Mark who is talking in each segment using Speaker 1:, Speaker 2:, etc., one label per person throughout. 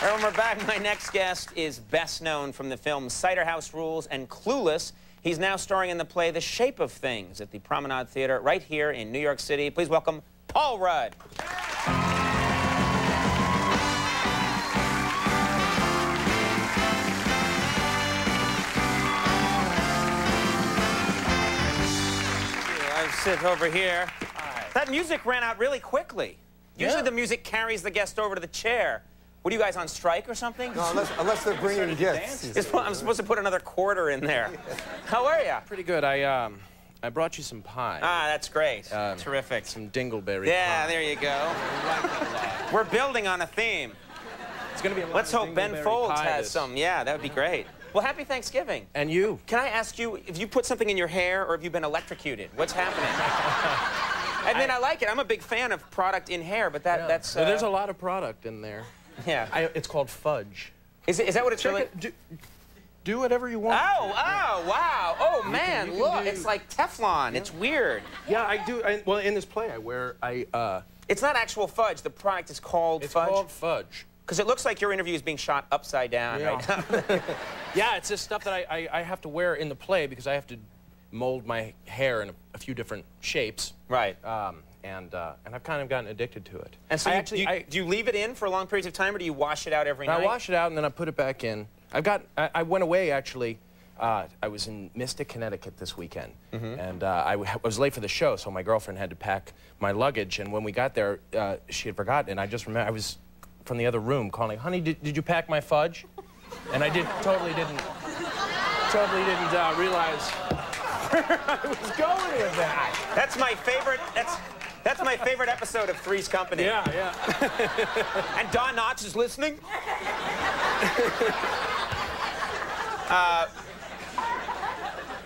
Speaker 1: All right, when we're back, my next guest is best known from the films Cider House Rules and Clueless. He's now starring in the play The Shape of Things at the Promenade Theater right here in New York City. Please welcome Paul Rudd. I'll sit over here. That music ran out really quickly. Usually the music carries the guest over to the chair. What are you guys, on strike or something?
Speaker 2: No, unless they're bringing gifts.
Speaker 1: I'm supposed to put another quarter in there. How are you?
Speaker 3: Pretty good. I brought you some pie.
Speaker 1: Ah, that's great. Terrific.
Speaker 3: Some dingleberry
Speaker 1: yeah,
Speaker 3: pie.
Speaker 1: There you go. We're building on a theme.
Speaker 3: It's going to be a lot
Speaker 1: Let's
Speaker 3: of
Speaker 1: hope Ben
Speaker 3: dingleberry
Speaker 1: Folds
Speaker 3: pie
Speaker 1: has some. Yeah, that would be great. Well, happy Thanksgiving.
Speaker 3: And you.
Speaker 1: Can I ask you, if you put something in your hair or have you been electrocuted? What's happening? I mean, I like it. I'm a big fan of product in hair, but that's...
Speaker 3: Well, there's a lot of product in there.
Speaker 1: Yeah.
Speaker 3: It's called fudge.
Speaker 1: Is that what it's really...
Speaker 3: Do whatever you want.
Speaker 1: Oh, wow. Oh, man, look. It's like Teflon. Yeah. It's weird.
Speaker 3: Yeah, I do. Well, in this play,
Speaker 1: It's not actual fudge. The product is called fudge?
Speaker 3: It's called fudge.
Speaker 1: Because it looks like your interview is being shot upside down right now.
Speaker 3: Yeah, it's this stuff that I have to wear in the play because I have to mold my hair in a few different shapes.
Speaker 1: Right.
Speaker 3: And I've kind of gotten addicted to it.
Speaker 1: And so do you leave it in for long periods of time, or do you wash it out every night?
Speaker 3: I wash it out, and then I put it back in. I went away, actually. I was in Mystic, Connecticut this weekend. And I was late for the show, so my girlfriend had to pack my luggage. And when we got there, she had forgotten. And I just remember, I was from the other room calling, honey, did you pack my fudge? And I totally didn't realize where I was going with that.
Speaker 1: That's my favorite. That's my favorite episode of Three's Company.
Speaker 3: Yeah.
Speaker 1: And Don Knotts is listening.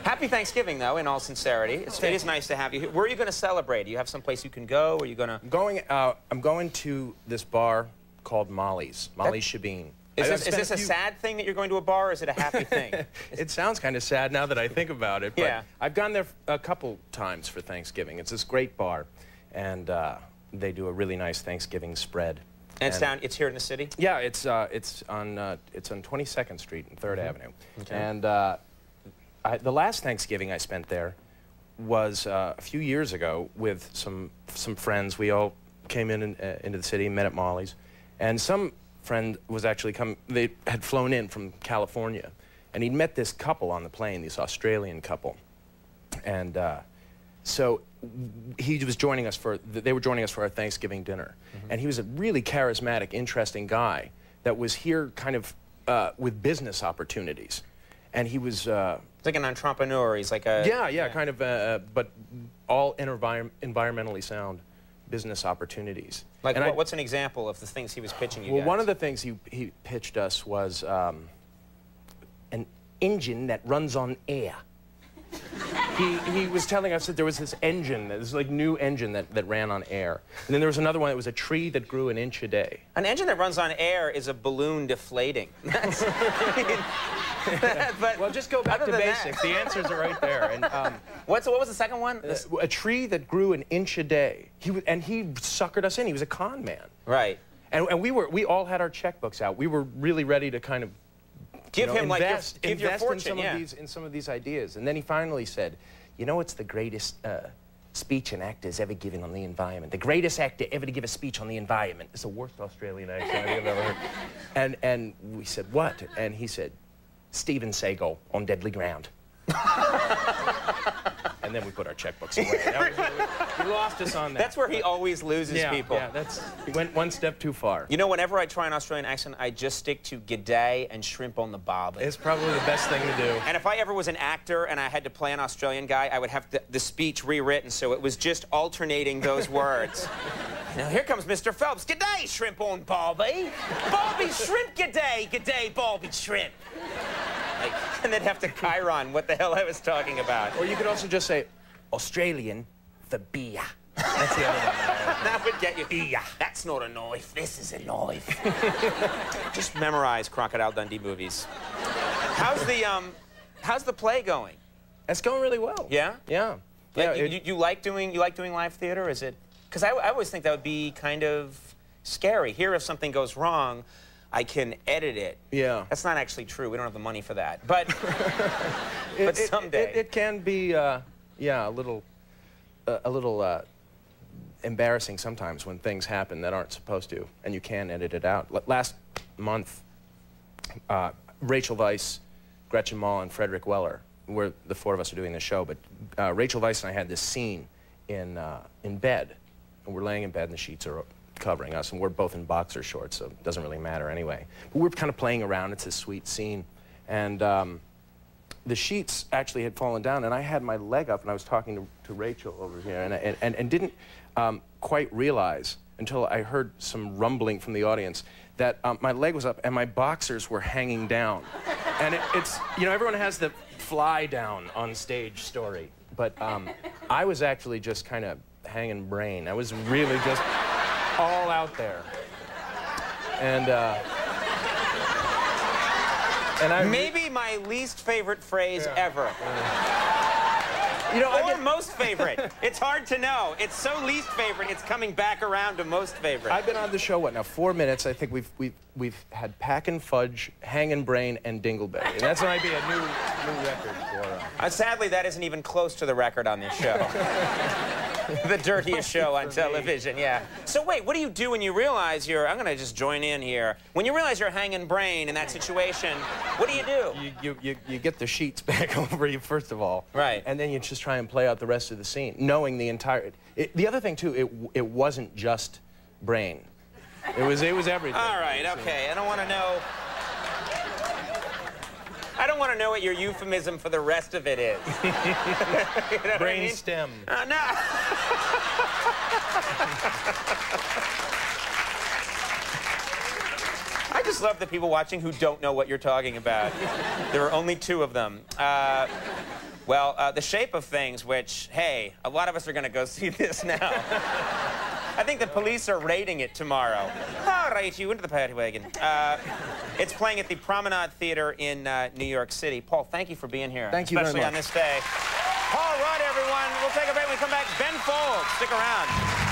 Speaker 1: Happy Thanksgiving, though, in all sincerity. It is nice to have you here. Where are you going to celebrate? Do you have some place you can go? Or are you going to...
Speaker 3: I'm going to this bar called Molly's. Molly's Shabin.
Speaker 1: Is this a sad thing that you're going to a bar, or is it a happy thing?
Speaker 3: It sounds kind of sad now that I think about it. But
Speaker 1: yeah.
Speaker 3: I've gone there a couple times for Thanksgiving. It's this great bar, and they do a really nice Thanksgiving spread.
Speaker 1: And it's here in the city?
Speaker 3: Yeah, it's on 22nd Street and 3rd Avenue. Okay. And the last Thanksgiving I spent there was a few years ago with some friends. We all came into the city, met at Molly's, and some friend was actually they had flown in from California, and he'd met this couple on the plane, this Australian couple, and so he was joining us they were joining us for our Thanksgiving dinner, and he was a really charismatic, interesting guy that was here kind of with business opportunities, and he was
Speaker 1: he's like an entrepreneur. He's like a
Speaker 3: kind of but all environmentally sound business opportunities.
Speaker 1: Like what's an example of the things he was pitching you
Speaker 3: Well,
Speaker 1: guys?
Speaker 3: one of the things he pitched us was an engine that runs on air. He was telling us that there was this engine, this like new engine that ran on air. And then there was another one that was a tree that grew an inch a day.
Speaker 1: An engine that runs on air is a balloon deflating. But
Speaker 3: well, just go back to basics. The answers are right there. And
Speaker 1: what was the second one?
Speaker 3: A tree that grew an inch a day. He suckered us in. He was a con man.
Speaker 1: Right.
Speaker 3: And we all had our checkbooks out. We were really ready to kind of invest
Speaker 1: your fortune,
Speaker 3: in some of these ideas. And then he finally said, you know, it's the greatest speech an actor's ever given on the environment. The greatest actor ever to give a speech on the environment. It's the worst Australian accent I've ever heard. And we said, what? And he said, Steven Seagal on Deadly Ground. And then we put our checkbooks away. He lost us on that.
Speaker 1: That's where he always loses people.
Speaker 3: Yeah, he went one step too far.
Speaker 1: You know, whenever I try an Australian accent, I just stick to g'day and shrimp on the barbie.
Speaker 3: It's probably the best thing to do.
Speaker 1: And if I ever was an actor and I had to play an Australian guy, I would have the speech rewritten so it was just alternating those words. Now, here comes Mr. Phelps. G'day, shrimp on barbie. Barbie shrimp, g'day. G'day, barbie shrimp. And they'd have to chyron what the hell I was talking about.
Speaker 3: Or you could also just say, Australian for beer. That's the other one.
Speaker 1: That would get you. Beer. That's not a knife. This is a knife. Just memorize Crocodile Dundee movies. How's the play going?
Speaker 3: It's going really well.
Speaker 1: Yeah?
Speaker 3: Yeah.
Speaker 1: You like doing live theater? Is it? Because I always think that would be kind of scary. Here, if something goes wrong, I can edit it.
Speaker 3: Yeah.
Speaker 1: That's not actually true. We don't have the money for that. But, but someday.
Speaker 3: It can be, yeah, a little embarrassing sometimes when things happen that aren't supposed to, and you can edit it out. Last month, Rachel Weisz, Gretchen Mol, and Frederick Weller, the four of us are doing this show, but Rachel Weisz and I had this scene in bed, and we're laying in bed and the sheets are covering us, and we're both in boxer shorts, so it doesn't really matter anyway. But we're kind of playing around. It's a sweet scene, and the sheets actually had fallen down, and I had my leg up, and I was talking to Rachel over here, and didn't quite realize until I heard some rumbling from the audience that my leg was up and my boxers were hanging down. And it's, you know, everyone has the fly down on stage story, but I was actually just kind of hanging brain. I was really just all out there. And
Speaker 1: maybe my least favorite phrase ever.
Speaker 3: You know,
Speaker 1: or most favorite. It's hard to know. It's so least favorite, it's coming back around to most favorite.
Speaker 3: I've been on the show, what now, 4 minutes. I think we've had Pack and Fudge, Hangin' Brain, and Dingleberry. And that's might be a new record for...
Speaker 1: Sadly, that isn't even close to the record on this show. The dirtiest show on television, yeah. So wait, what do you do when you realize you're... I'm going to just join in here. When you realize you're hanging brain in that situation, what do you do?
Speaker 3: You get the sheets back over you, first of all.
Speaker 1: Right.
Speaker 3: And then you just try and play out the rest of the scene, knowing the entire... the other thing, too, it wasn't just brain. It was everything.
Speaker 1: All right, okay. I don't want to know... I don't want to know what your euphemism for the rest of it is. You know
Speaker 3: brain
Speaker 1: I mean?
Speaker 3: stem.
Speaker 1: No. I just love the people watching who don't know what you're talking about. There are only 2 of them. The Shape of Things, which, hey, a lot of us are going to go see this now. I think the police are raiding it tomorrow. All right, you into the paddy wagon. It's playing at the Promenade Theater in New York City. Paul, thank you for being here.
Speaker 3: Thank you very much.
Speaker 1: Especially on this day. Paul Rudd, everyone. We'll take a break when we come back. Ben Folds, stick around.